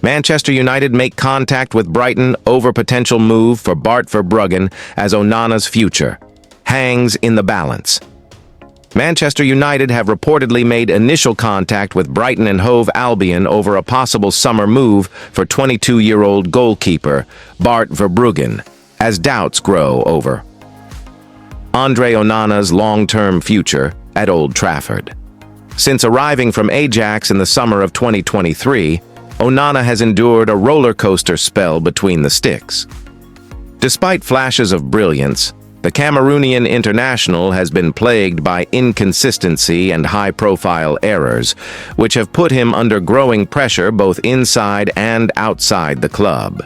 Manchester United make contact with Brighton over potential move for Bart Verbruggen as Onana's future hangs in the balance. Manchester United have reportedly made initial contact with Brighton and Hove Albion over a possible summer move for 22-year-old goalkeeper Bart Verbruggen, as doubts grow over Andre Onana's long-term future at Old Trafford. Since arriving from Ajax in the summer of 2023, Onana has endured a roller coaster spell between the sticks. Despite flashes of brilliance, the Cameroonian international has been plagued by inconsistency and high-profile errors, which have put him under growing pressure both inside and outside the club.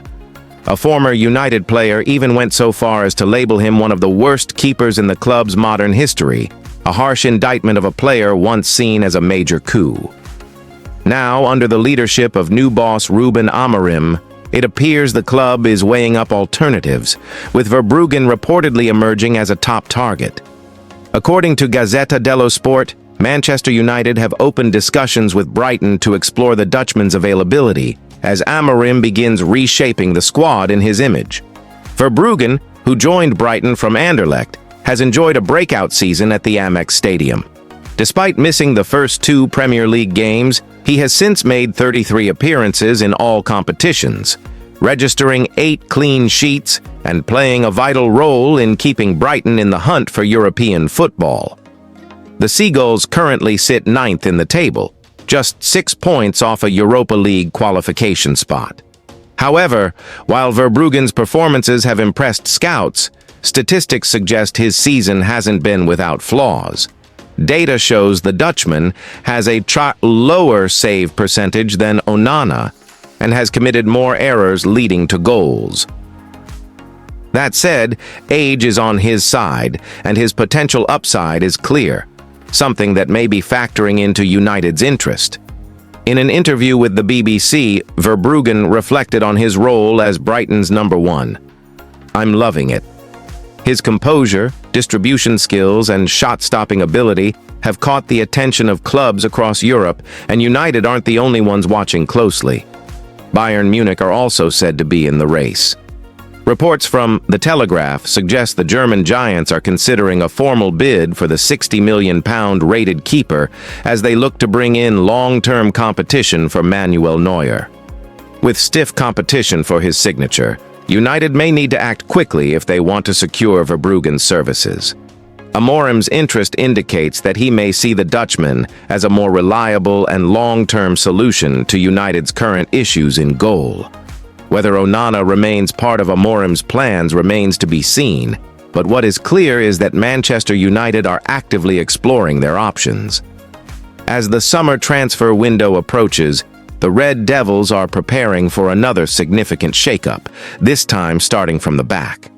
A former United player even went so far as to label him one of the worst keepers in the club's modern history, a harsh indictment of a player once seen as a major coup. Now, under the leadership of new boss Ruben Amorim, it appears the club is weighing up alternatives, with Verbruggen reportedly emerging as a top target. According to Gazzetta dello Sport, Manchester United have opened discussions with Brighton to explore the Dutchman's availability, as Amorim begins reshaping the squad in his image. Verbruggen, who joined Brighton from Anderlecht, has enjoyed a breakout season at the Amex Stadium. Despite missing the first 2 Premier League games, he has since made 33 appearances in all competitions, registering 8 clean sheets and playing a vital role in keeping Brighton in the hunt for European football. The Seagulls currently sit 9th in the table, just 6 points off a Europa League qualification spot. However, while Verbruggen's performances have impressed scouts, statistics suggest his season hasn't been without flaws. Data shows the Dutchman has a lower save percentage than Onana and has committed more errors leading to goals. That said, age is on his side, and his potential upside is clear, something that may be factoring into United's interest. In an interview with the BBC, Verbruggen reflected on his role as Brighton's number 1. "I'm loving it. His composure, distribution skills, and shot-stopping ability have caught the attention of clubs across Europe, and United aren't the only ones watching closely. Bayern Munich are also said to be in the race." Reports from The Telegraph suggest the German giants are considering a formal bid for the £60 million rated keeper as they look to bring in long-term competition for Manuel Neuer. With stiff competition for his signature, United may need to act quickly if they want to secure Verbruggen's services. Amorim's interest indicates that he may see the Dutchman as a more reliable and long-term solution to United's current issues in goal. Whether Onana remains part of Amorim's plans remains to be seen, but what is clear is that Manchester United are actively exploring their options. As the summer transfer window approaches, the Red Devils are preparing for another significant shakeup, this time starting from the back.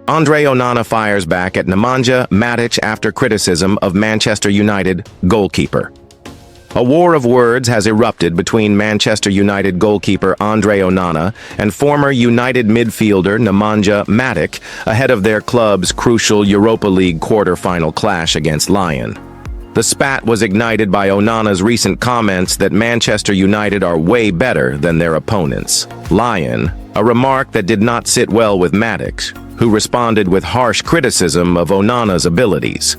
Andre Onana fires back at Nemanja Matic after criticism of Manchester United goalkeeper. A war of words has erupted between Manchester United goalkeeper Andre Onana and former United midfielder Nemanja Matic ahead of their club's crucial Europa League quarter-final clash against Lyon. The spat was ignited by Onana's recent comments that Manchester United are way better than their opponents, Lyon, a remark that did not sit well with Matic, who responded with harsh criticism of Onana's abilities.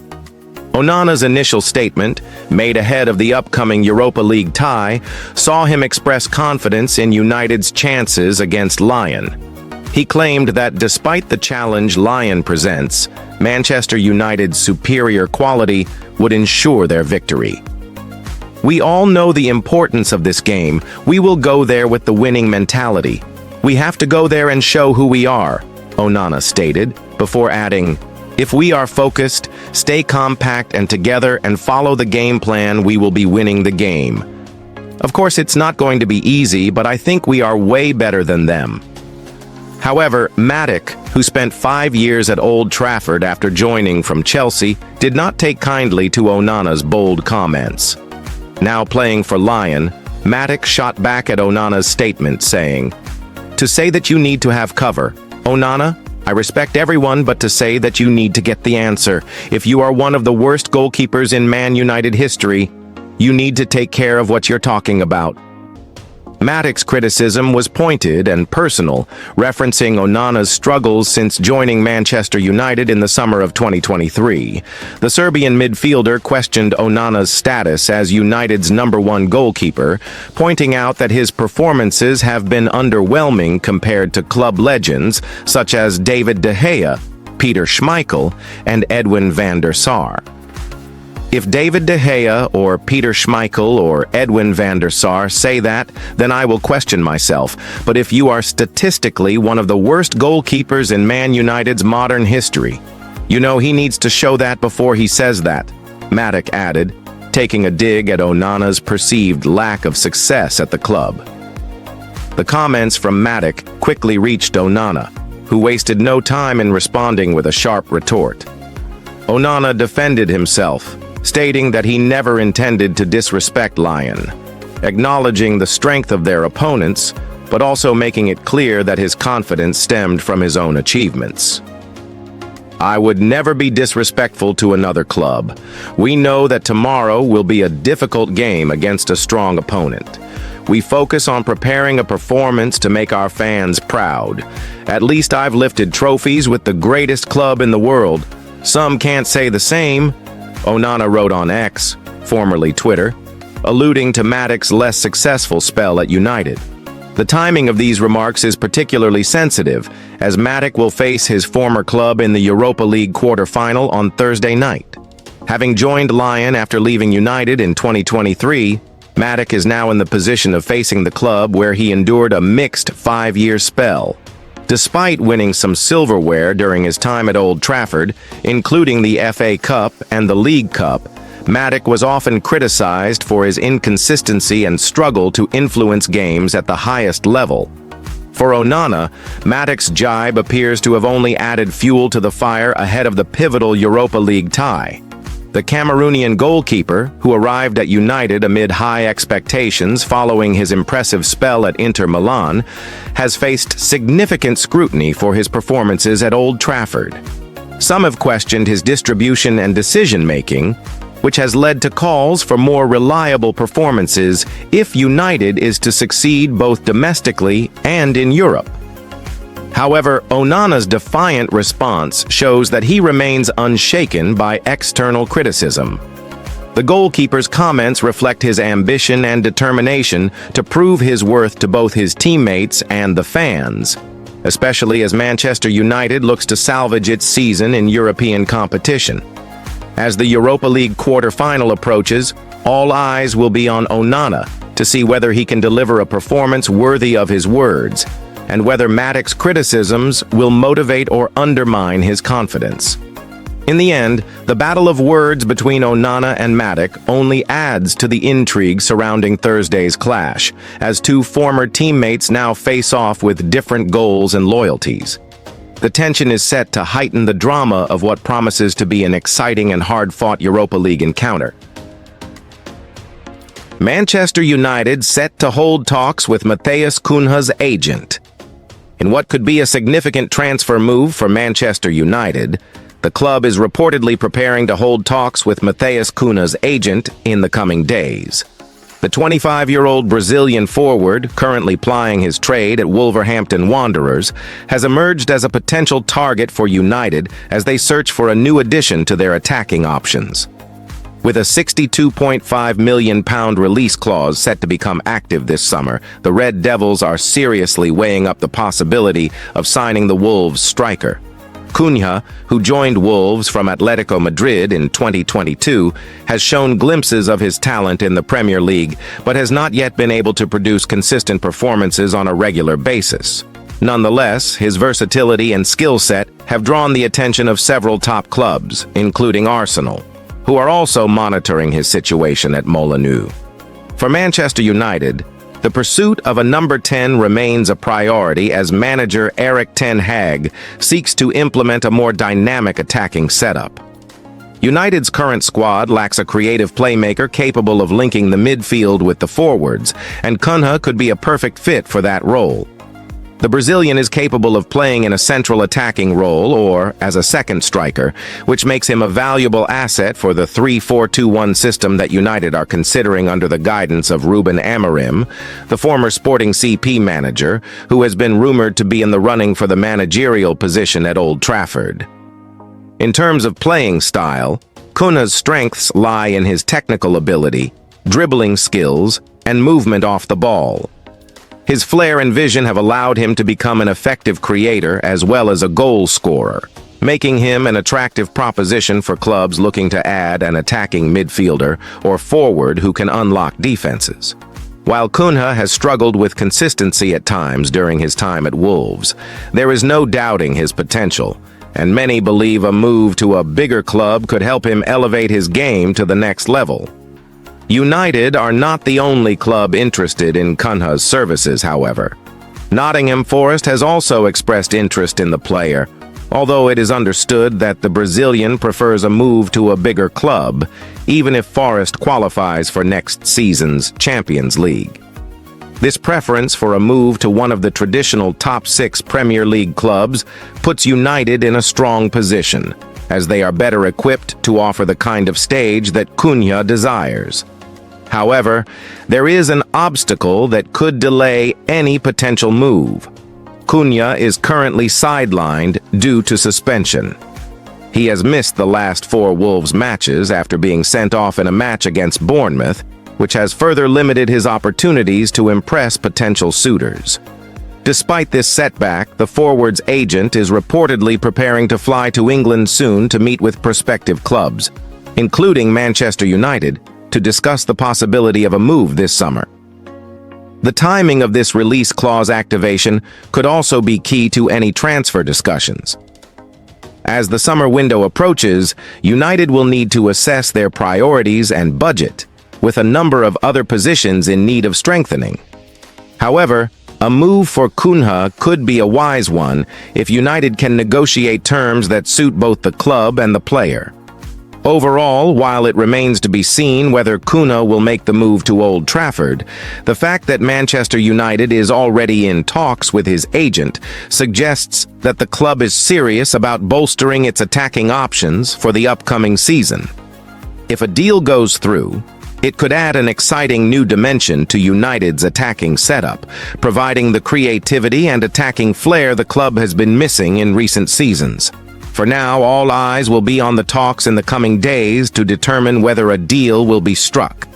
Onana's initial statement, made ahead of the upcoming Europa League tie, saw him express confidence in United's chances against Lyon. He claimed that despite the challenge Lyon presents, Manchester United's superior quality would ensure their victory. "We all know the importance of this game. We will go there with the winning mentality. We have to go there and show who we are," Onana stated, before adding, "If we are focused, stay compact and together and follow the game plan, we will be winning the game. Of course, it's not going to be easy, but I think we are way better than them." However, Matic, who spent 5 years at Old Trafford after joining from Chelsea, did not take kindly to Onana's bold comments. Now playing for Lyon, Matic shot back at Onana's statement, saying, "To say that you need to have cover. Onana, I respect everyone, but to say that you need to get the answer. If you are one of the worst goalkeepers in Man United history, you need to take care of what you're talking about." Matic's criticism was pointed and personal, referencing Onana's struggles since joining Manchester United in the summer of 2023. The Serbian midfielder questioned Onana's status as United's #1 goalkeeper, pointing out that his performances have been underwhelming compared to club legends such as David de Gea, Peter Schmeichel, and Edwin van der Sar. If David de Gea or Peter Schmeichel or Edwin van der Sar say that, then I will question myself. But if you are statistically one of the worst goalkeepers in Man United's modern history, you know he needs to show that before he says that, Matic added, taking a dig at Onana's perceived lack of success at the club. The comments from Matic quickly reached Onana, who wasted no time in responding with a sharp retort. Onana defended himself, stating that he never intended to disrespect Lyon, acknowledging the strength of their opponents, but also making it clear that his confidence stemmed from his own achievements. I would never be disrespectful to another club. We know that tomorrow will be a difficult game against a strong opponent. We focus on preparing a performance to make our fans proud. At least I've lifted trophies with the greatest club in the world. Some can't say the same, Onana wrote on X, formerly Twitter, alluding to Matic's less successful spell at United. The timing of these remarks is particularly sensitive, as Matic will face his former club in the Europa League quarter-final on Thursday night. Having joined Lyon after leaving United in 2023, Matic is now in the position of facing the club where he endured a mixed 5-year spell. Despite winning some silverware during his time at Old Trafford, including the FA Cup and the League Cup, Matic was often criticized for his inconsistency and struggle to influence games at the highest level. For Onana, Matic's jibe appears to have only added fuel to the fire ahead of the pivotal Europa League tie. The Cameroonian goalkeeper, who arrived at United amid high expectations following his impressive spell at Inter Milan, has faced significant scrutiny for his performances at Old Trafford. Some have questioned his distribution and decision-making, which has led to calls for more reliable performances if United is to succeed both domestically and in Europe. However, Onana's defiant response shows that he remains unshaken by external criticism. The goalkeeper's comments reflect his ambition and determination to prove his worth to both his teammates and the fans, especially as Manchester United looks to salvage its season in European competition. As the Europa League quarter-final approaches, all eyes will be on Onana to see whether he can deliver a performance worthy of his words, and whether Matic's criticisms will motivate or undermine his confidence. In the end, the battle of words between Onana and Matic only adds to the intrigue surrounding Thursday's clash, as two former teammates now face off with different goals and loyalties. The tension is set to heighten the drama of what promises to be an exciting and hard-fought Europa League encounter. Manchester United set to hold talks with Matheus Cunha's agent. In what could be a significant transfer move for Manchester United, the club is reportedly preparing to hold talks with Matheus Cunha's agent in the coming days. The 25-year-old Brazilian forward, currently plying his trade at Wolverhampton Wanderers, has emerged as a potential target for United as they search for a new addition to their attacking options. With a £62.5 million release clause set to become active this summer, the Red Devils are seriously weighing up the possibility of signing the Wolves striker. Cunha, who joined Wolves from Atletico Madrid in 2022, has shown glimpses of his talent in the Premier League, but has not yet been able to produce consistent performances on a regular basis. Nonetheless, his versatility and skill set have drawn the attention of several top clubs, including Arsenal, who are also monitoring his situation at Molineux. For Manchester United, the pursuit of a number 10 remains a priority as manager Erik ten Hag seeks to implement a more dynamic attacking setup. United's current squad lacks a creative playmaker capable of linking the midfield with the forwards, and Cunha could be a perfect fit for that role. The Brazilian is capable of playing in a central attacking role or as a second striker, which makes him a valuable asset for the 3-4-2-1 system that United are considering under the guidance of Ruben Amorim, the former Sporting CP manager, who has been rumored to be in the running for the managerial position at Old Trafford. In terms of playing style, Cunha's strengths lie in his technical ability, dribbling skills, and movement off the ball. His flair and vision have allowed him to become an effective creator as well as a goal scorer, making him an attractive proposition for clubs looking to add an attacking midfielder or forward who can unlock defenses. While Cunha has struggled with consistency at times during his time at Wolves, there is no doubting his potential, and many believe a move to a bigger club could help him elevate his game to the next level. United are not the only club interested in Cunha's services, however. Nottingham Forest has also expressed interest in the player, although it is understood that the Brazilian prefers a move to a bigger club, even if Forest qualifies for next season's Champions League. This preference for a move to one of the traditional top 6 Premier League clubs puts United in a strong position, as they are better equipped to offer the kind of stage that Cunha desires. However, there is an obstacle that could delay any potential move. Cunha is currently sidelined due to suspension. He has missed the last 4 Wolves matches after being sent off in a match against Bournemouth, which has further limited his opportunities to impress potential suitors. Despite this setback, the forward's agent is reportedly preparing to fly to England soon to meet with prospective clubs, including Manchester United, to discuss the possibility of a move this summer. The timing of this release clause activation could also be key to any transfer discussions. As the summer window approaches, United will need to assess their priorities and budget, with a number of other positions in need of strengthening. However, a move for Cunha could be a wise one if United can negotiate terms that suit both the club and the player. Overall, while it remains to be seen whether Cunha will make the move to Old Trafford, the fact that Manchester United is already in talks with his agent suggests that the club is serious about bolstering its attacking options for the upcoming season. If a deal goes through, it could add an exciting new dimension to United's attacking setup, providing the creativity and attacking flair the club has been missing in recent seasons. For now, all eyes will be on the talks in the coming days to determine whether a deal will be struck.